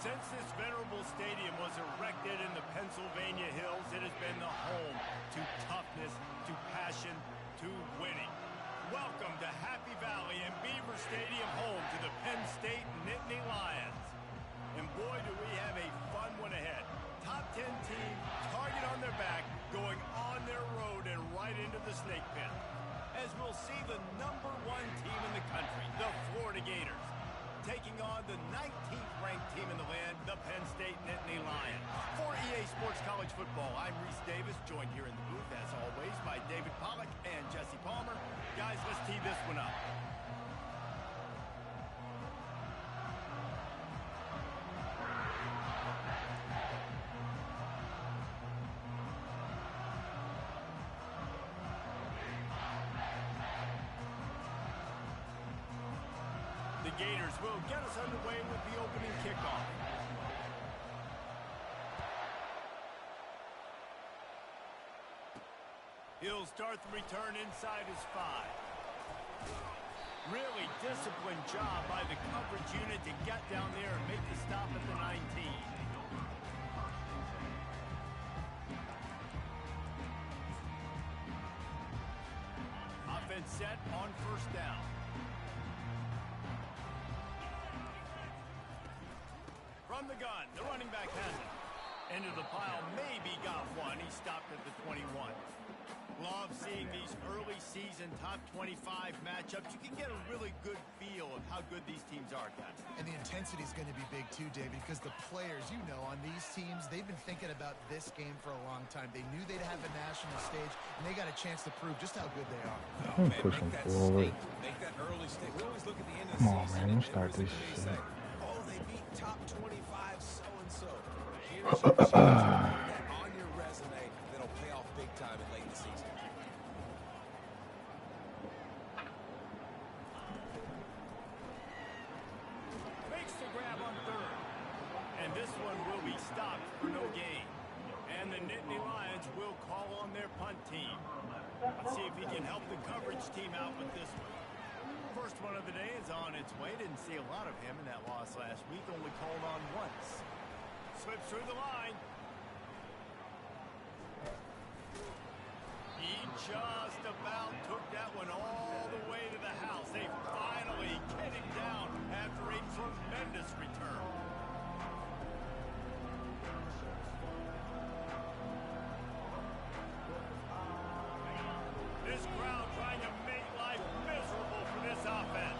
Since this venerable stadium was erected in the Pennsylvania Hills, it has been the home to toughness, to passion, to winning. Welcome to Happy Valley and Beaver Stadium, home to the Penn State Nittany Lions. And boy, do we have a fun one ahead. Top 10 team, target on their back, going on their road and right into the snake pit. As we'll see the #1 team in the country, the Florida Gators, taking on the 19th ranked team in the land, the Penn State Nittany Lions. For EA Sports College Football, I'm Reese Davis, joined here in the booth, as always, by David Pollack and Jesse Palmer. Guys, let's tee this one up. The Gators will get us underway with the opening kickoff. He'll start the return inside his 5. Really disciplined job by the coverage unit to get down there and make the stop at the 19. Offense set on first down. From the gun, the running back has it. Into the pile, maybe got one. He stopped at the 21. Love seeing these early season top 25 matchups. You can get a really good feel of how good these teams are, guys. And the intensity is going to be big too, David, because the players, you know, on these teams, they've been thinking about this game for a long time. They knew they'd have a national stage, and they got a chance to prove just how good they are. Oh, man, make that forward. Make that early stick. We always look at the end of the season. Come on, man, start this shit. Oh, they beat top 25 so-and-so. Here's your chance to put that on your resume that'll pay off big time in late in the season. Makes the grab on third. And this one will be stopped for no gain. And the Nittany Lions will call on their punt team. Let's see if he can help the coverage team out with this one. First one of the day is on its way. Didn't see a lot of him in that loss last week. Only called on once. Slips through the line. He just about took that one all the way to the house. They finally get him down after a tremendous return. This crowd trying to make life miserable for this offense.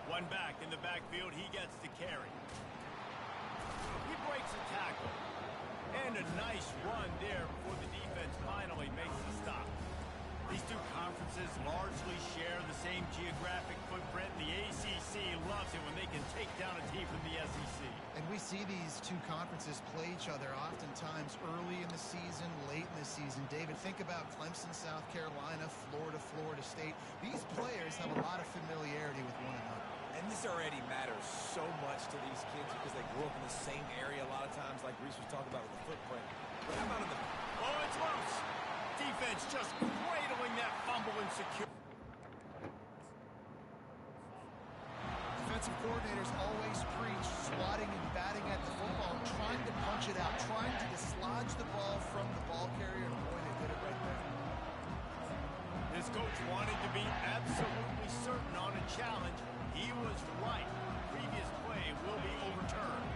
One back in the backfield, he gets the carry. He breaks a tackle. And a nice run there before the defense finally makes the stop. These two conferences largely share the same geographic footprint. The ACC loves it when they can take down a team from the SEC. And we see these two conferences play each other oftentimes early in the season, late in the season. David, think about Clemson, South Carolina, Florida, Florida State. These players have a lot of familiarity with one another. And this already matters so much to these kids because they grew up in the same area a lot of times, like Reese was talking about with the footprint. But how about in the... Oh, it's loose. Defense just cradling that fumble and secure. Defensive coordinators always preach swatting and batting at the football, trying to punch it out, trying to dislodge the ball from the ball carrier, and boy, they did it right there. This coach wanted to be absolutely certain on a challenge. He was right. Previous play will be overturned.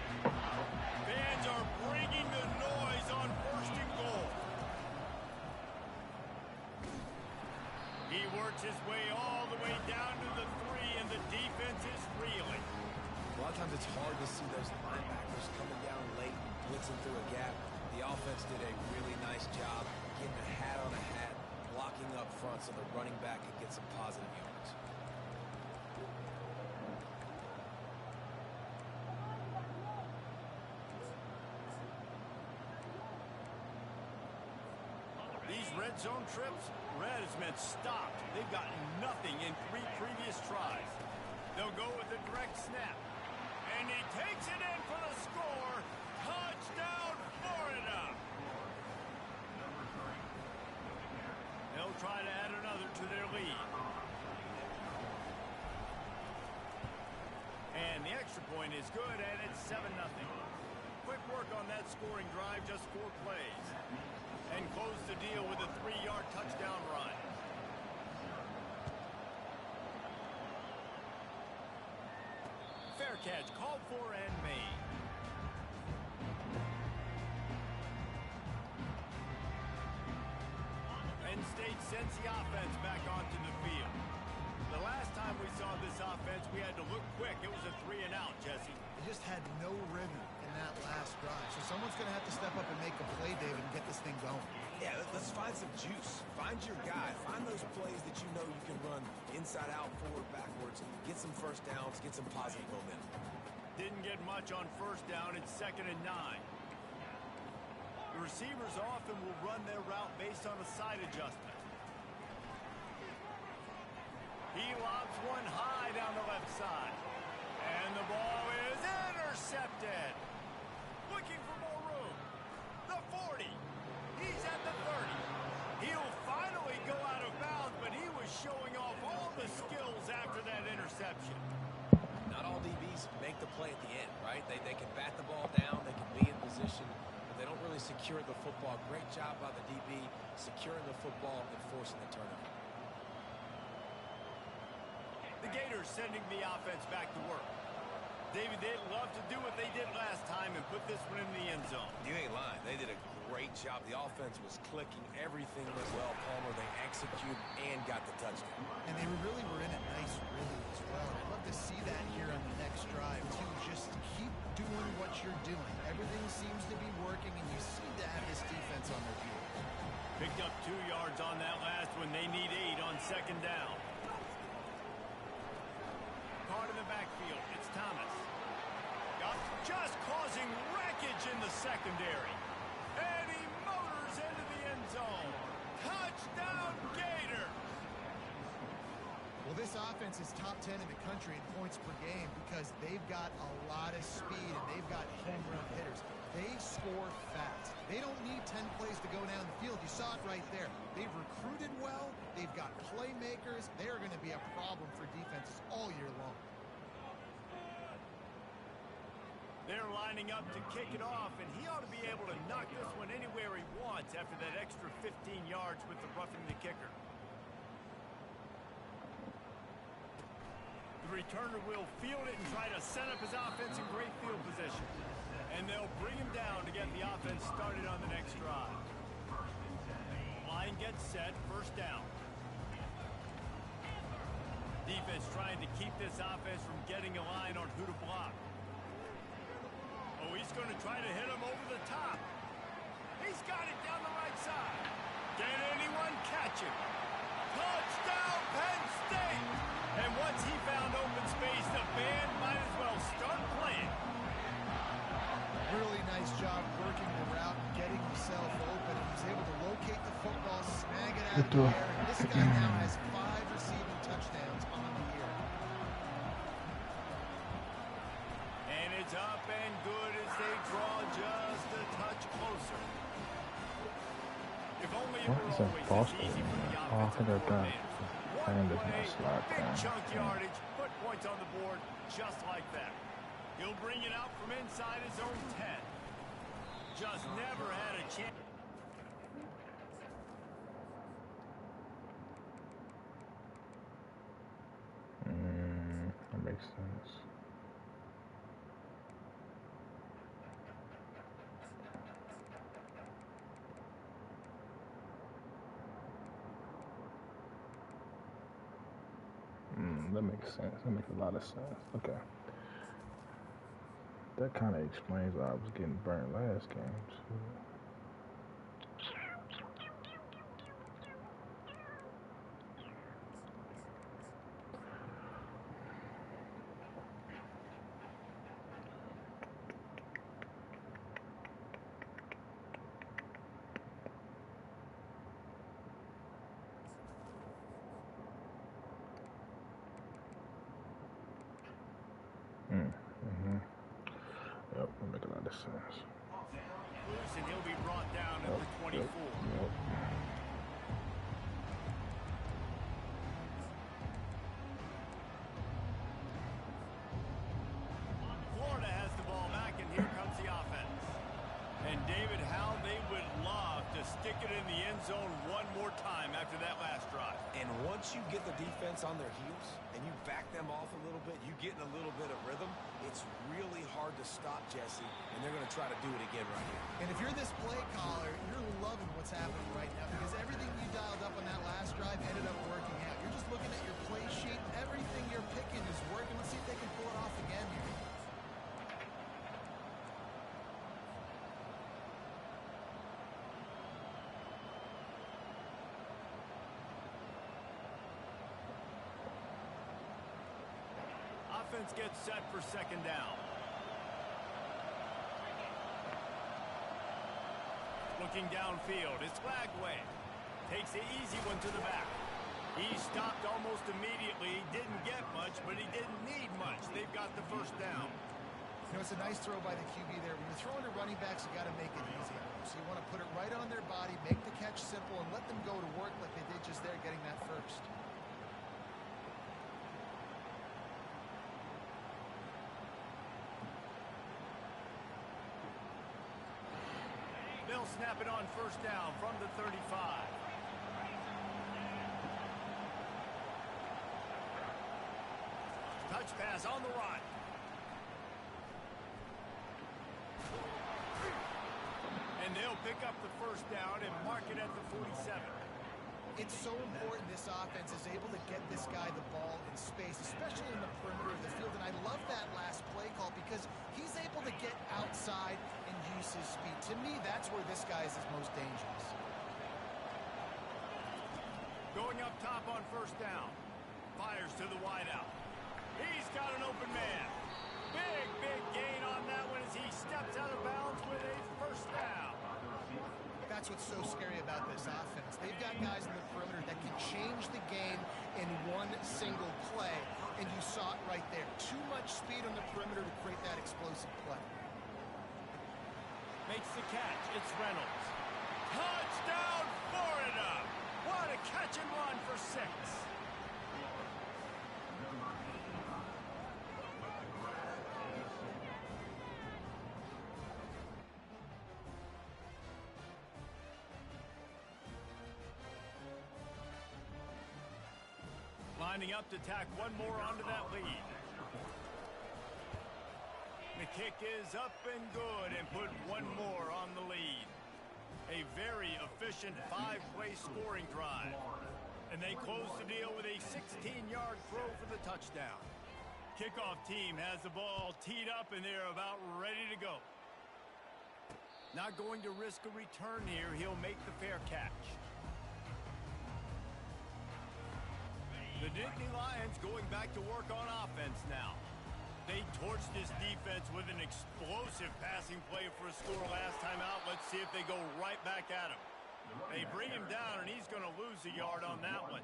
Fans are bringing the noise on first and goal. He works his way all the way down to the 3, and the defense is reeling. A lot of times it's hard to see those linebackers coming down late and blitzing through a gap. The offense did a really nice job getting a hat on a hat, blocking up front so the running back could get some positive yards. These red zone trips, red has meant stopped. They've got nothing in 3 previous tries. They'll go with a direct snap. And he takes it in for the score. Touchdown, Florida. They'll try to add another to their lead. And point is good, and it's 7-0. Quick work on that scoring drive, just 4 plays. And close the deal with a 3-yard touchdown run. Fair catch, called for and made. Penn State sends the offense back onto the field. The last time we saw this offense, we had to look quick. It was a 3-and-out, Jesse. They just had no rhythm in that last drive. So someone's going to have to step up and make a play, David, and get this thing going. Yeah, let's find some juice. Find your guy. Find those plays that you know you can run inside out, forward, backwards. Get some first downs. Get some positive momentum. Didn't get much on first down. It's 2nd and 9. The receivers often will run their route based on a side adjustment. He lobs one high down the left side. And the ball is intercepted. Looking for more room. The 40. He's at the 30. He'll finally go out of bounds, but he was showing off all the skills after that interception. Not all DBs make the play at the end, right? They can bat the ball down, they can be in position, but they don't really secure the football. Great job by the DB securing the football and forcing the turnover. The Gators sending the offense back to work. David, they'd love to do what they did last time and put this one in the end zone. You ain't lying. They did a great job. The offense was clicking. Everything went well, Palmer. They executed and got the touchdown. And they really were in a nice rhythm as well. I'd love to see that here on the next drive, too. Just keep doing what you're doing. Everything seems to be working, and you seem to have this defense on their heels. Picked up 2 yards on that last one. They need 8 on 2nd down. Card in the backfield. It's Thomas. Just causing wreckage in the secondary. And he motors into the end zone. Touchdown, Gator! Well, this offense is top 10 in the country in points per game because they've got a lot of speed and they've got home run hitters. They score fast. They don't need 10 plays to go down the field. You saw it right there. They've recruited well. They've got playmakers. They are going to be a problem for defenses all year long. They're lining up to kick it off, and he ought to be able to knock this one anywhere he wants after that extra 15 yards with the roughing the kicker. The returner will field it and try to set up his offense in great field position. And they'll bring him down to get the offense started on the next drive. Line gets set, 1st down. Defense trying to keep this offense from getting a line on who to block. Oh, he's going to try to hit him over the top. He's got it down the right side. Can anyone catch him? Touchdown, Penn State! And once he found open space, the band might as well start playing. Really nice job working the route and getting himself open. He was able to locate the football, snag it out of the air. And this guy now has 5 receiving touchdowns on the year. And it's up and good as they draw just a touch closer. If only it were always this easy for the offensive coordinator. One play, big chunk yardage, put points on the board just like that. He'll bring it out from inside his own 10. Just never had a chance. That makes sense. That makes sense. That makes a lot of sense. Okay. That kind of explains why I was getting burned last game, too. Yep, that makes a lot of sense. Loose, and he'll be brought down at the 24. Yep. time after that last drive. And once you get the defense on their heels and you back them off a little bit, you get in a little bit of rhythm, it's really hard to stop, Jesse, and they're going to try to do it again right here. And if you're this play caller, you're loving what's happening right now because everything you dialed up on that last drive ended up working out. You're just looking at your play sheet. Everything you're picking is working. Let's see if they can pull it off again here. Offense gets set for second down. Looking downfield, it's Lagway. Takes the easy one to the back. He stopped almost immediately. Didn't get much, but he didn't need much. They've got the first down. You know, it's a nice throw by the QB there. When you're throwing to running backs, you got to make it easy. So you want to put it right on their body, make the catch simple, and let them go to work like they did just there getting that first. They'll snap it on first down from the 35. Touch pass on the run. And they'll pick up the first down and mark it at the 47. It's so important this offense is able to get this guy the ball in space, especially in the perimeter of the field. And I love that last play call because he's able to get outside and use his speed. To me, that's where this guy is his most dangerous. Going up top on first down. Fires to the wideout. He's got an open man. Big gain on that one as he steps out of bounds with a first down. That's what's so scary about this offense. They've got guys in the perimeter that can change the game in one single play, and you saw it right there. Too much speed on the perimeter to create that explosive play. Makes the catch. It's Reynolds. Touchdown, Florida! What a catch and run for 6. Lining up to tack one more onto that lead. The kick is up and good and put one more on the lead. A very efficient 5-play scoring drive. And they close the deal with a 16-yard throw for the touchdown. Kickoff team has the ball teed up and they're about ready to go. Not going to risk a return here. He'll make the fair catch. The Nittany Lions going back to work on offense now. They torched this defense with an explosive passing play for a score last time out. Let's see if they go right back at him. They bring him down, and he's going to lose a yard on that one.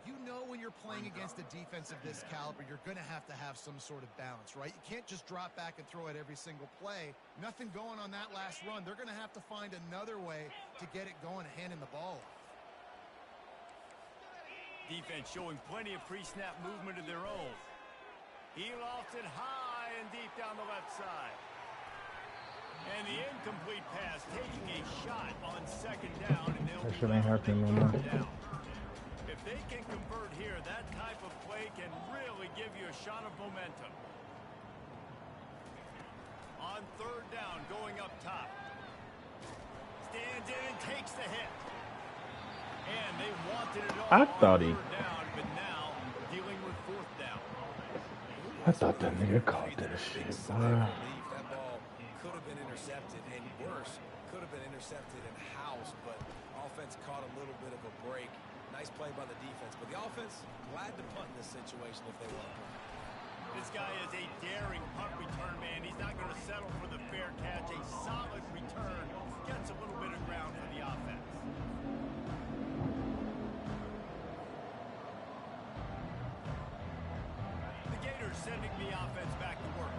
You know when you're playing against a defense of this caliber, you're going to have some sort of balance, right? You can't just drop back and throw it every single play. Nothing going on that last run. They're going to have to find another way to get it going, handing the ball off. Defense showing plenty of pre-snap movement of their own. He lofts it high and deep down the left side. And the incomplete pass taking a shot on second down, and they'll That shit ain't happening no more. If they can convert here, that type of play can really give you a shot of momentum. On third down, going up top. Stands in and takes the hit. And they wanted it all I thought he... down, but now dealing with fourth down. I thought that nigga caught that shit, boy. That ball could have been intercepted, and worse, could have been intercepted and housed, but offense caught a little bit of a break. Nice play by the defense, but the offense glad to punt in this situation if they want to punt. This guy is a daring punt return man. He's not going to settle for the fair catch. A solid return gets a little bit of ground for the offense. The Gators sending the offense back to work.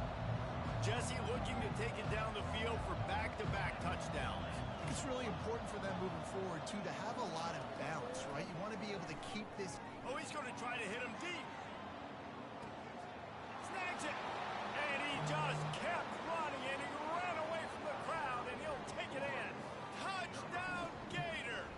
Jesse looking to take it down the field for back-to-back touchdowns. It's really important for them moving forward, too, to have a lot of balance, right? You want to be able to keep this. Oh, he's going to try to hit him deep. Snags it. And he just kept running, and he ran away from the crowd, and he'll take it in. Touchdown, Gators.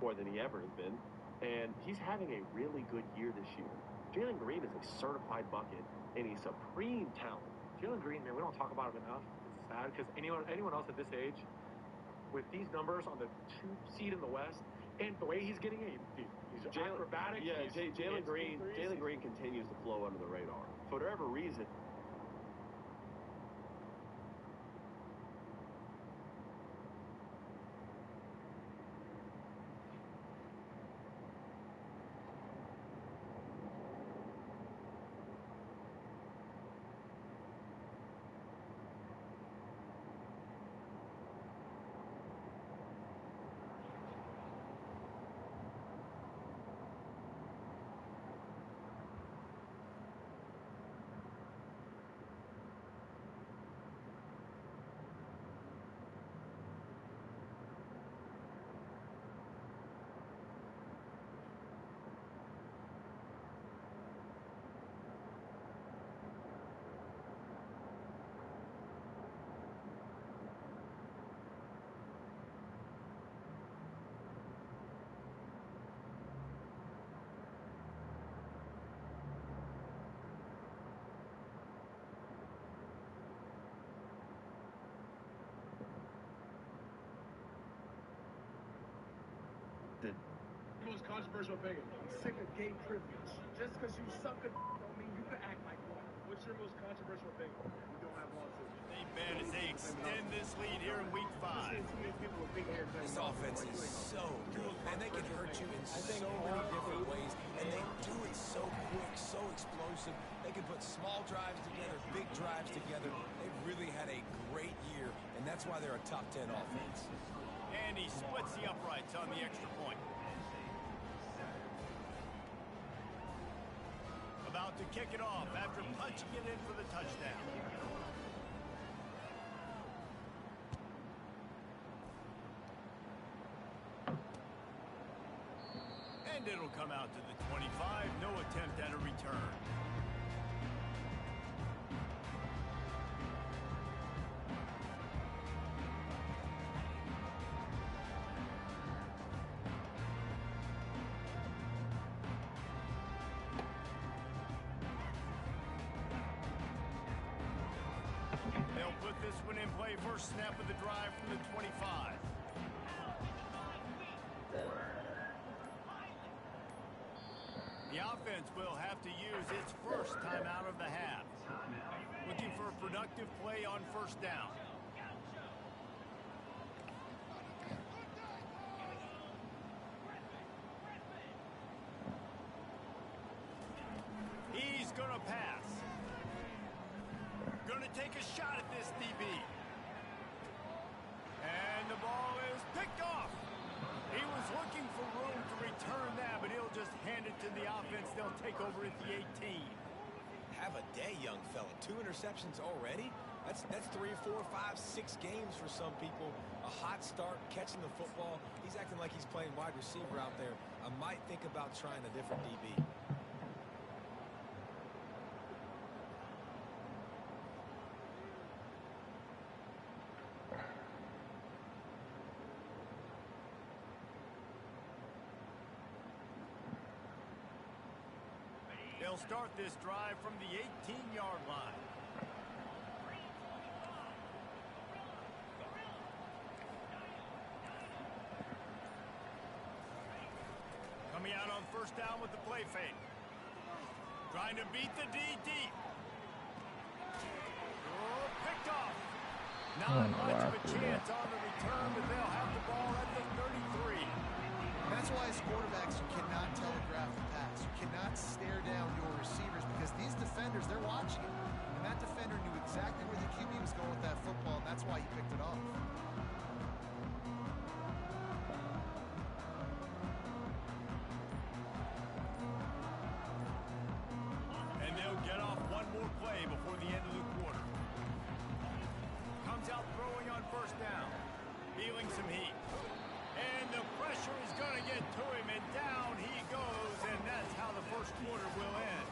more than he ever has been, and he's having a really good year this year. Jalen Green is a certified bucket, and he's supreme talent. Jalen Green, man, we don't talk about him enough. It's sad because anyone else at this age, with these numbers on the 2 seed in the West, and the way he's getting it, he's acrobatic. Yeah, Jalen Green continues to flow under the radar. For whatever reason, most controversial opinion. I'm sick of gay privilege. Just because you suck a don't mean you can act like one. What's your most controversial opinion? We don't have one. They bet as they extend this lead here in week 5. This offense is so good, and they can hurt you in so many different ways, and they do it so quick, so explosive. They can put small drives together, big drives together. They've really had a great year, and that's why they're a top 10 offense. And he splits the uprights on the extra point. About to kick it off after punching it in for the touchdown. And it'll come out to the 25. No attempt at a return. They'll put this one in play. First snap of the drive from the 25. The offense will have to use its first timeout of the half. Looking for a productive play on first down. He's going to pass. Going to take a shot at this DB. And the ball is picked off. He was looking for room to return that, but he'll just hand it to the offense. They'll take over at the 18. Have a day, young fella. 2 interceptions already? That's 3, 4, 5, 6 games for some people. A hot start, catching the football. He's acting like he's playing wide receiver out there. I might think about trying a different DB. They'll start this drive from the 18-yard line. Coming out on first down with the play fake. Trying to beat the D deep. Oh, picked off. Not much of a chance on the return, but they'll have the ball at the 33. That's why as quarterbacks you cannot telegraph the pass. You cannot stare down your receivers because these defenders, they're watching it. And that defender knew exactly where the QB was going with that football, and that's why he picked it off. And they'll get off one more play before the end of the quarter. Comes out throwing on first down. Feeling some heat. And the pressure is going to get to him, and down he goes, and that's how the first quarter will end.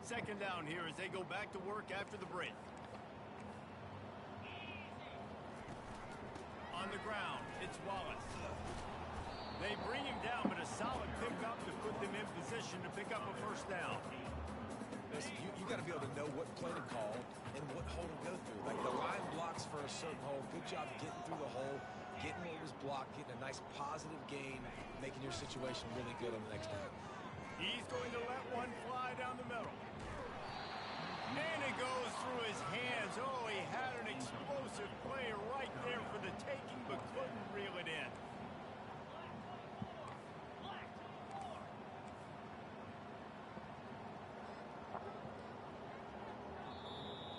Second down here as they go back to work after the break. On the ground, it's Wallace. They bring him down, but a solid pickup to put them in position to pick up a first down. Listen, you got to be able to know what play to call and what hole to go through. Like the line blocks for a certain hole. Good job getting through the hole, getting what was blocked, getting a nice positive gain, making your situation really good on the next down. He's going to let one fly down the middle. And it goes through his hands. Oh, he had an explosive play right there for the taking, but couldn't reel it in.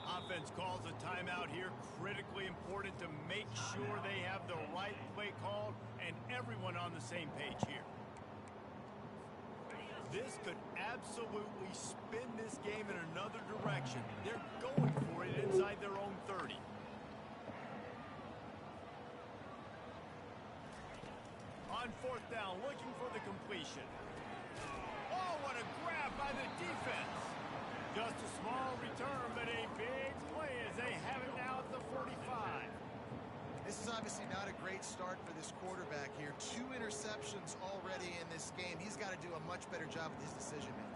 Offense calls a timeout here. Critically important to make sure they have the right play called and everyone on the same page here. This could absolutely spin this game in another direction. They're going for it inside their own 30. On fourth down, looking for the completion. Oh, what a grab by the defense. Just a small return, but a big play as they have it now at the 45. This is obviously not a great start for this quarterback here. 2 interceptions already in this game. He's got to do a much better job with his decision making.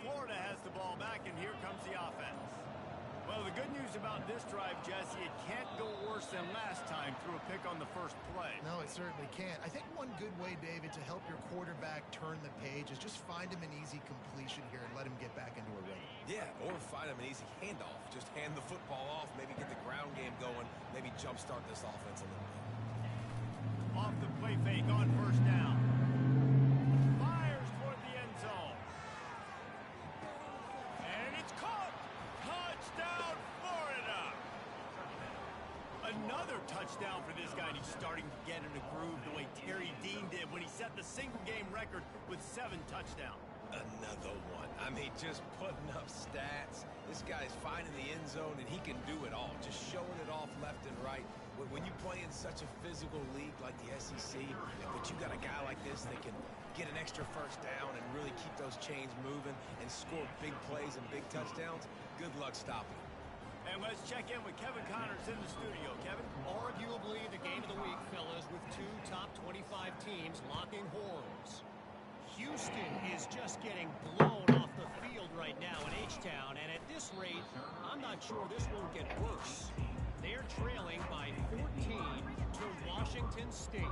Florida has the ball back, and here comes the offense. Well, the good news about this drive, Jesse, it can't go worse than last time through a pick on the first play. No, it certainly can't. I think one good way, David, to help your quarterback turn the page is just find him an easy completion here and let him get back into a rhythm. Yeah, or find him an easy handoff. Just hand the football off, maybe get the ground game going, maybe jumpstart this offense a little bit. Off the play fake on first down. Fires toward the end zone. And it's caught. Touchdown, Florida. Another touchdown for this guy, and he's starting to get in a groove the way Terry Dean did when he set the single-game record with 7 touchdowns. Another one. I mean, just putting up stats. This guy's finding the end zone, and he can do it all. Just showing it off left and right. When you play in such a physical league like the SEC, but you got a guy like this that can get an extra first down and really keep those chains moving and score big plays and big touchdowns, good luck stopping him. And let's check in with Kevin Connors in the studio. Kevin? Arguably the game of the week, fellas, with 2 top 25 teams locking horns. Houston is just getting blown off the field right now in H-Town, and at this rate, I'm not sure this won't get worse. They're trailing by 14 to Washington State.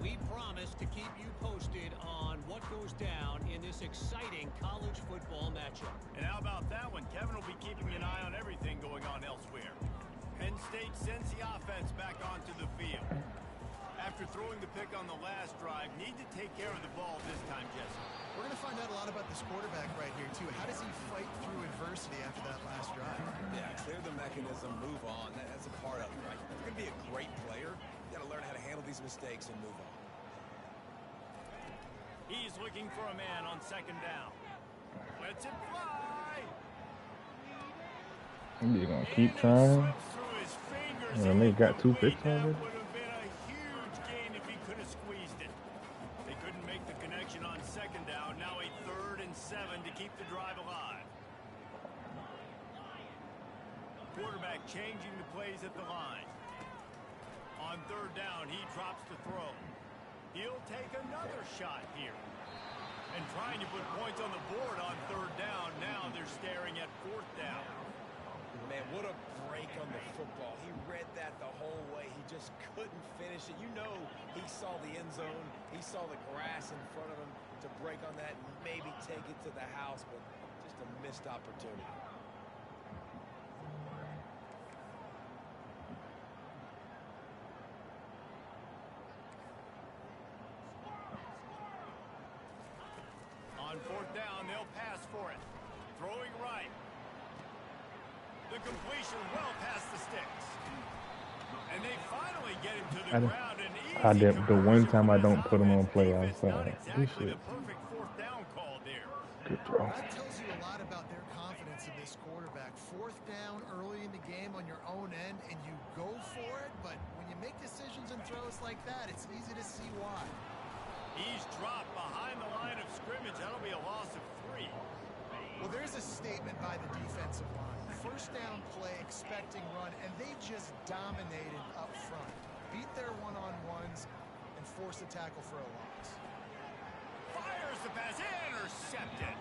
We promise to keep you posted on what goes down in this exciting college football matchup. And how about that one? Kevin will be keeping an eye on everything going on elsewhere. Penn State sends the offense back onto the field. After throwing the pick on the last drive, need to take care of the ball this time, Jesse. We're going to find out a lot about this quarterback right here, too. How does he fight through adversity after that last drive? Yeah, clear the mechanism, move on. That's a part of it, right? If you're going to be a great player, you got to learn how to handle these mistakes and move on. He's looking for a man on second down. Lets it fly. You're going to keep trying. And they got 2 picks already. Would have been a huge gain if he could have squeezed it. They couldn't make the connection on second down. Now a 3rd and 7 to keep the drive alive. Quarterback changing the plays at the line. On 3rd down, he drops to throw. He'll take another shot here. And trying to put points on the board on 3rd down. Now they're staring at 4th down. Man, what a break on the football. He read that the whole way. He just couldn't finish it. You know he saw the end zone. He saw the grass in front of him to break on that and maybe take it to the house, but just a missed opportunity. On 4th down, they'll pass for it. Throwing right. The completion well past the sticks. And they finally get him to the ground. And the one time I don't put him on play outside. Not exactly the perfect 4th fourth down called there. That tells you a lot about their confidence in this quarterback. Fourth down early in the game on your own end, and you go for it, but when you make decisions and throws like that, it's easy to see why. He's dropped behind the line of scrimmage. That'll be a loss of 3. Well, there's a statement by the defensive line. First down play, expecting run, and they just dominated up front. Beat their one-on-ones and forced a tackle for a loss. Fires the pass, intercepted.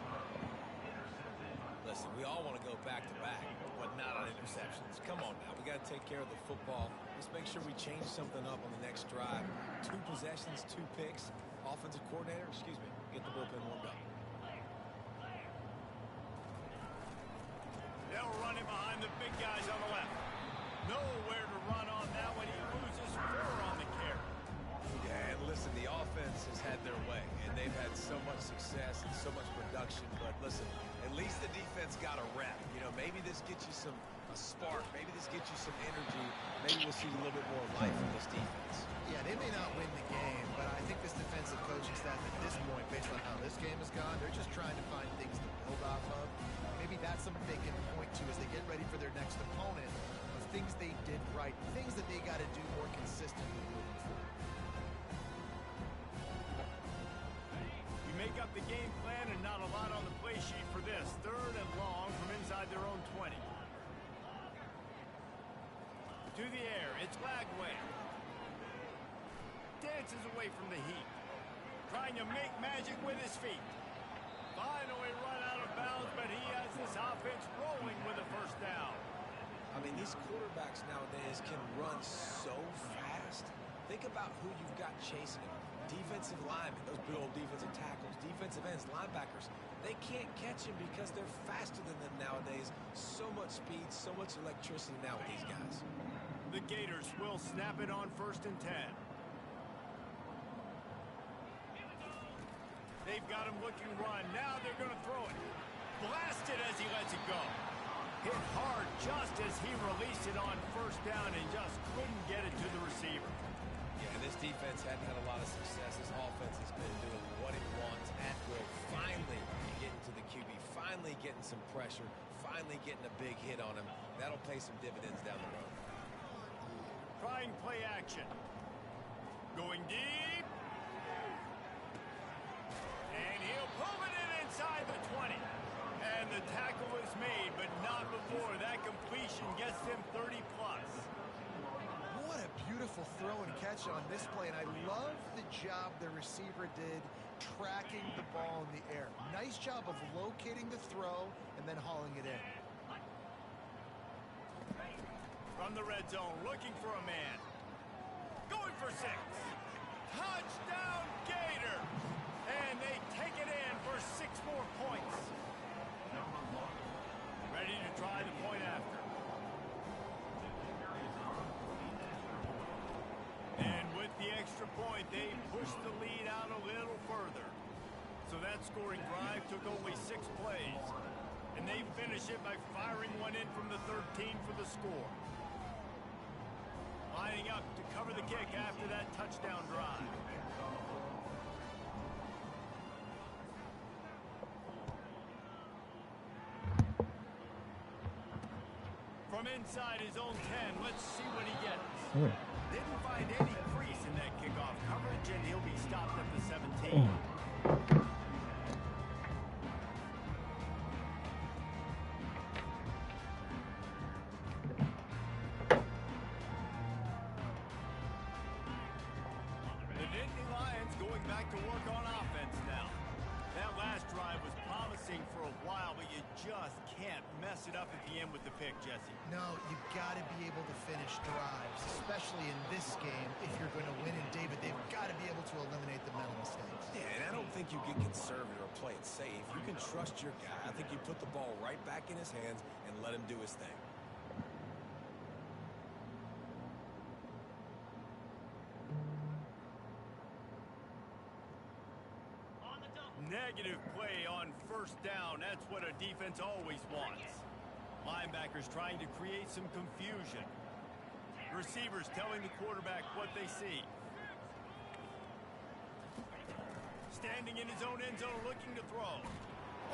Listen, we all want to go back-to-back, but not on interceptions. Come on now, we got to take care of the football. Let's make sure we change something up on the next drive. 2 possessions, 2 picks. Offensive coordinator, get the bullpen warmed up. They'll run it behind the big guys on the left. Nowhere to run on that one. He loses 4 on the carry. Yeah, and listen, the offense has had their way, and they've had so much success and so much production. But listen, at least the defense got a rep. You know, maybe this gets you a spark. Maybe this gets you some energy. Maybe we'll see a little bit more life from this defense. Yeah, they may not win the game, but I think this defensive coaching staff at this point, based on how this game has gone, they're just trying to find things to build off of. Maybe that's something they can point to as they get ready for their next opponent, of things they did right, things that they got to do more consistently moving forward. You make up the game plan and not a lot on the play sheet for this. 3rd and long from inside their own 20. To the air, it's Lagway. Dances away from the heat. Trying to make magic with his feet. Finally run out of bounds, but he has this offense rolling with a first down. I mean, these quarterbacks nowadays can run so fast. Think about who you've got chasing them. Defensive linemen, those big old defensive tackles, defensive ends, linebackers. They can't catch him because they're faster than them nowadays. So much speed, so much electricity now with these guys. The Gators will snap it on 1st and 10. They've got him looking run. Now they're going to throw it. Blasted as he lets it go. Hit hard just as he released it on 1st down and just couldn't get it to the receiver. Yeah, this defense hadn't had a lot of success. This offense has been doing what it wants at will. Finally getting to the QB. Finally getting some pressure. Finally getting a big hit on him. That'll pay some dividends down the road. Trying play action. Going deep. And he'll pull it in inside the 20. And the tackle is made, but not before that completion gets them 30+. What a beautiful throw and catch on this play, and I love the job the receiver did tracking the ball in the air. Nice job of locating the throw and then hauling it in. From the red zone, looking for a man. Going for 6. Touchdown, Gator! And they take it in for 6 more points. Ready to try the point after. And with the extra point, they push the lead out a little further. So that scoring drive took only 6 plays. And they finish it by firing one in from the 13 for the score. Lining up to cover the kick after that touchdown drive. From inside his own 10, let's see what he gets. Didn't find any crease in that kickoff coverage, and he'll be stopped at the 17. The Nittany Lions going back to work on offense now. That last drive was promising for a while, but you just can't mess it up at the end with the pick, Jesse. No, you've got to be able to finish drives, especially in this game. If you're going to win, and David, they've got to be able to eliminate the mental mistakes. Yeah, and I don't think you get conservative or play it safe. You can trust your guy. I think you put the ball right back in his hands and let him do his thing. Negative play on 1st down. That's what a defense always wants. Linebackers trying to create some confusion. Receivers telling the quarterback what they see. standing in his own end zone looking to throw.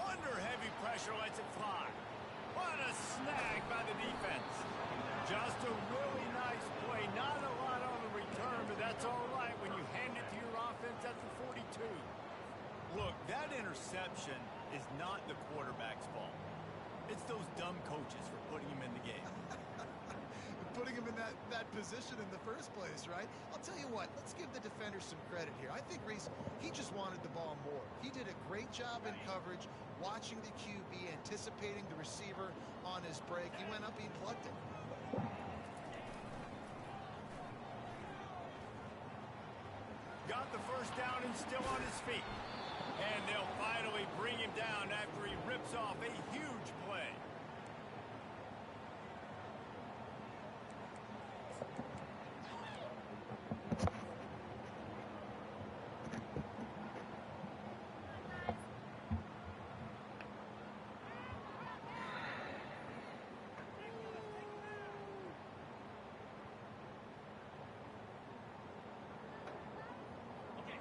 Under heavy pressure, lets it fly. What a snag by the defense. Just a really nice play. Not a lot on the return, but that's all right when you hand it to your offense at the 42. Look, that interception is not the quarterback's fault. It's those dumb coaches for putting him in the game. Putting him in that position in the first place, right? I'll tell you what, let's give the defender some credit here. I think Reese, he just wanted the ball more. He did a great job in coverage, watching the QB, anticipating the receiver on his break. He went up, he plugged it. Got the first down and still on his feet. And they'll finally bring him down after he rips off a huge play.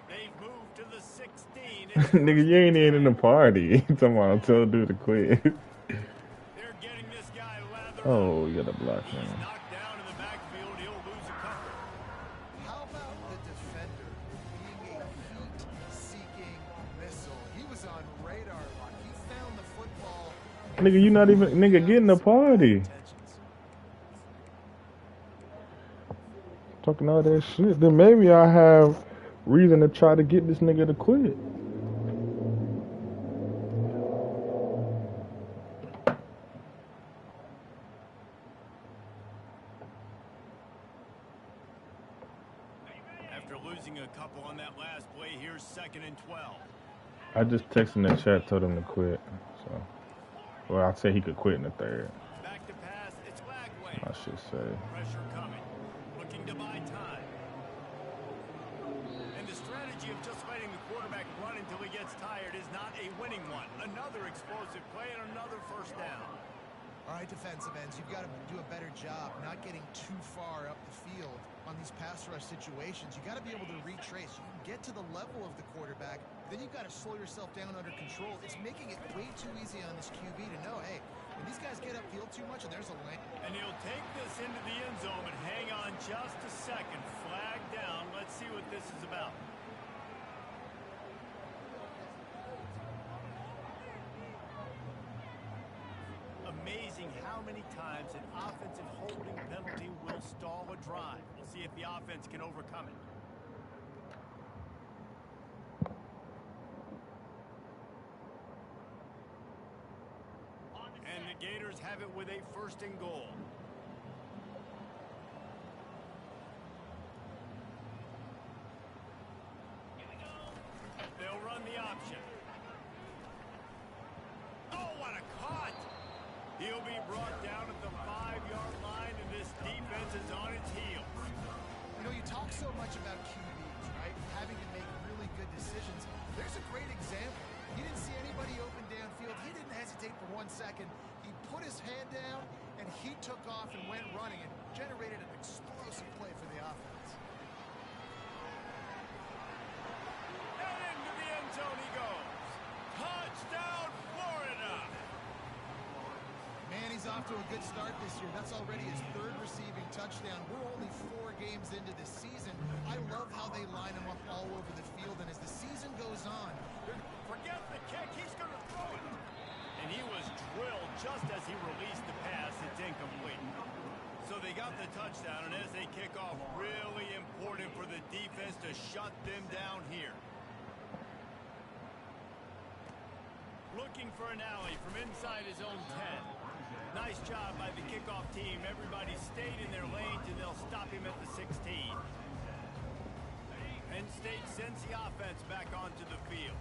They've moved to the 16. Nigga, you ain't even in the party. Talking about tell dude to quit. They're getting this guy lathered Oh, up. you got a block He's him. knocked down in the backfield. He'll lose a couple. How about the defender being a heat-seeking missile? He was on radar lock. He found the football. Nigga, you not even nigga get in the party. Talking all that shit. Then maybe I have reason to try to get this nigga to quit. After losing a couple on that last play, here's 2nd and 12. I just texted in the chat, told him to quit. So, well, I said he could quit in the third. Back to pass, it's Lagway. I should say. Pressure coming, looking to buy time. And the strategy of just letting the quarterback run until he gets tired is not a winning one. Another explosive play and another first down. All right, defensive ends, you've got to do a better job not getting too far up the field on these pass rush situations. You got to be able to retrace. You can get to the level of the quarterback, then you've got to slow yourself down under control. It's making it way too easy on this QB to know, hey, when these guys get upfield too much and there's a lane. And he'll take this into the end zone, but hang on just a second. Flag down. Let's see what this is about. Amazing how many times an offensive holding penalty will stall a drive. We'll see if the offense can overcome it. And the Gators have it with a 1st and goal. They'll run the option. Oh, what a cut! He'll be brought down at the 5-yard line, and this defense is on its heels. You know, you talk so much about QBs, right? Having to make really good decisions. There's a great example. He didn't see anybody open downfield. He didn't hesitate for 1 second. He put his hand down, and he took off and went running and generated an explosive play for the offense. And into the end zone he goes. Touchdown, Florida! Man, he's off to a good start this year. That's already his 3rd receiving touchdown. We're only 4 games into this season. I love how they line him up all over the field, and as the season goes on, forget the kick, he's going to throw it. And he was drilled just as he released the pass. It's incomplete. So they got the touchdown, and as they kick off, really important for the defense to shut them down here. Looking for an alley from inside his own 10. Nice job by the kickoff team. Everybody stayed in their lanes, and they'll stop him at the 16. Penn State sends the offense back onto the field.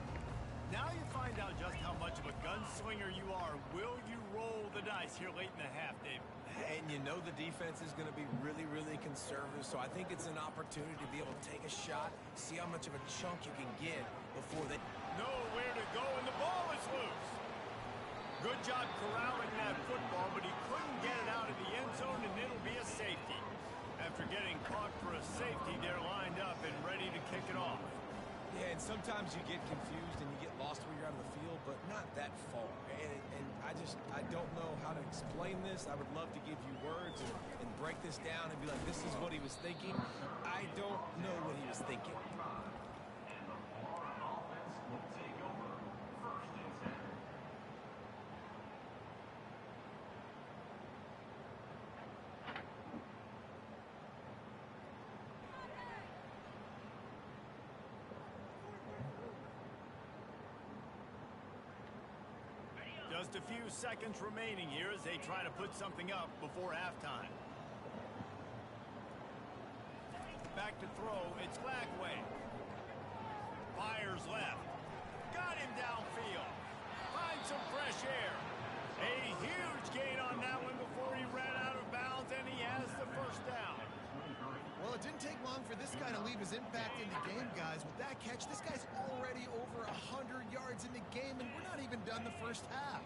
Now you find out just how much of a gunslinger you are. Will you roll the dice here late in the half, David? And you know the defense is going to be really, really conservative, so I think it's an opportunity to be able to take a shot, see how much of a chunk you can get before they know where to go, and the ball is loose. Good job corralling that football, but he couldn't get it out of the end zone, and it'll be a safety. After getting caught for a safety, they're lined up and ready to kick it off. Yeah, and sometimes sometimes you get confused and you get lost when you're out of the field, but not that far. And I don't know how to explain this. I would love to give you words and break this down and be like, this is what he was thinking. I don't know what he was thinking. Just a few seconds remaining here as they try to put something up before halftime. Back to throw, it's Flagway. Fires left. Got him downfield. Finds some fresh air. A huge gain on that one before he ran out of bounds, and he has the first down. Well, it didn't take long for this guy to leave his impact in the game, guys. With that catch, this guy's already over 100 yards in the game, and we're not even done the first half.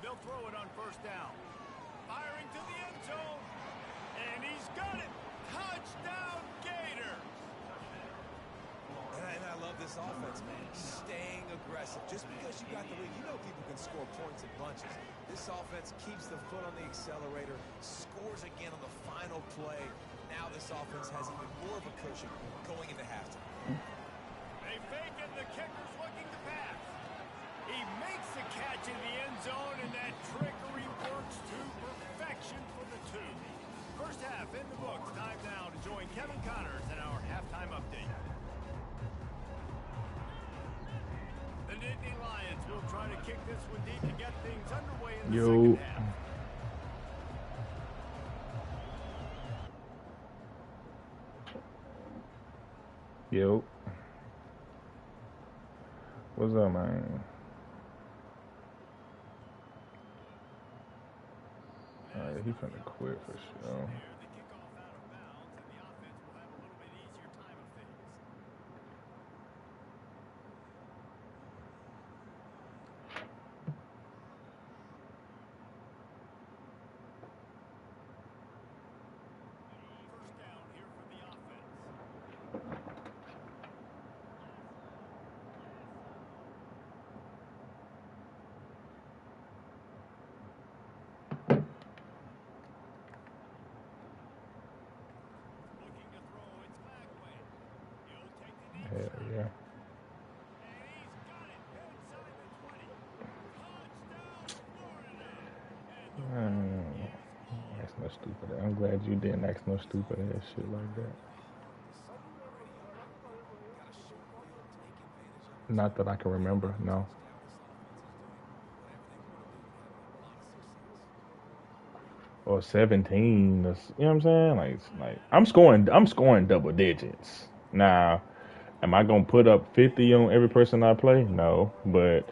They'll throw it on first down. Firing to the end zone, and he's got it. Touchdown, Gators! And I love this offense, man. Staying aggressive. Just because you got the lead, you know people can score points in bunches. This offense keeps the foot on the accelerator, scores again on the final play. Now this offense has even more of a cushion going into halftime. They fake it, the kicker's looking to pass. He makes the catch in the end zone, and that trickery works to perfection for the two. First half in the books. Time now to join Kevin Connors in our halftime update. The Nittany Lions will try to kick this one deep to get things underway in the second half. Yo. What's up, man? Alright, he finna quit for sure. The kickoff out of bounds, and the offense will have a little bit easier time of things. First down here for the offense. Looking to throw, it's Flagway. He'll take the deep Hell shot. yeah. And he's got it inside the 20. Touchdown, Florida. That's no stupid. I'm glad you didn't ask no stupid ass shit like that. Not that I can remember, no. Or 17, you know what I'm saying? Like I'm scoring double digits. Now, am I gonna put up 50 on every person I play? No, but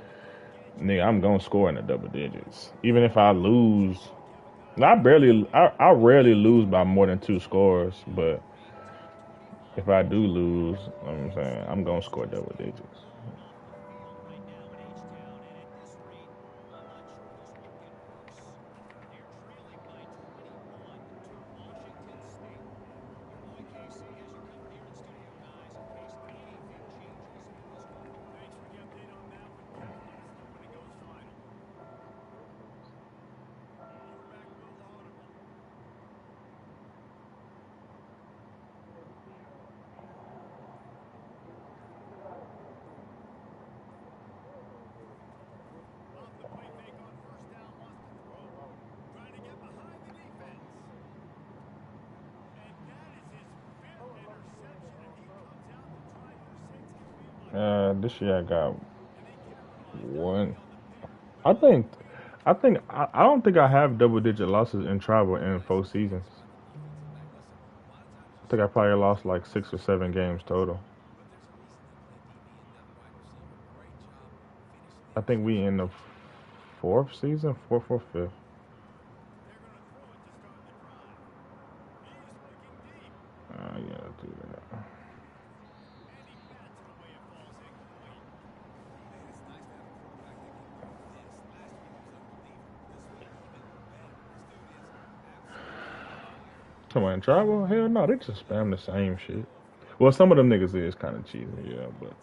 nigga, I'm gonna score in the double digits. Even if I lose, I rarely lose by more than 2 scores, but if I do lose, you know what I'm saying, I'm gonna score double digits. Right now in H-Town, and at this rate, I'm not sure this will get worse. They're trailing by 21 to Washington State. Your boy KC has you covered here in studio, guys, in case anything changes in this one. Thanks for the update on that one, Kevin. Let us know when it goes final. Quarterback will audible. Off the play fake on first down, wants to throw. Trying to get behind the defense. And that is his 5th interception, and he comes out to try for 6 as we look. This year I got And they capitalize one. on the pick. I don't think I have double digit losses in travel in 4 seasons. I think I probably lost like 6 or 7 games total. I think we in the 4th season, 4th or 5th. They're going to throw it to start the drive. He's looking deep. Yeah, do that. And he bats it away. It falls incomplete. Man, it's nice to have a quarterback that can do this. Last week was unbelievable. This week even better. This dude is absolutely Come on, travel? Hell no, they just spam the same shit. Well, some of them niggas is kind of cheesy, yeah, but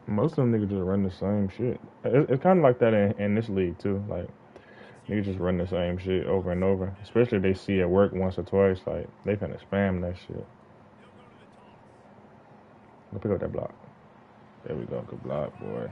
most of them niggas just run the same shit. It's kind of like that in this league too. Like niggas just run the same shit over and over. Especially if they see it work once or twice. Like they finna spam that shit. Go pick up that block. There we go. Good block, boy.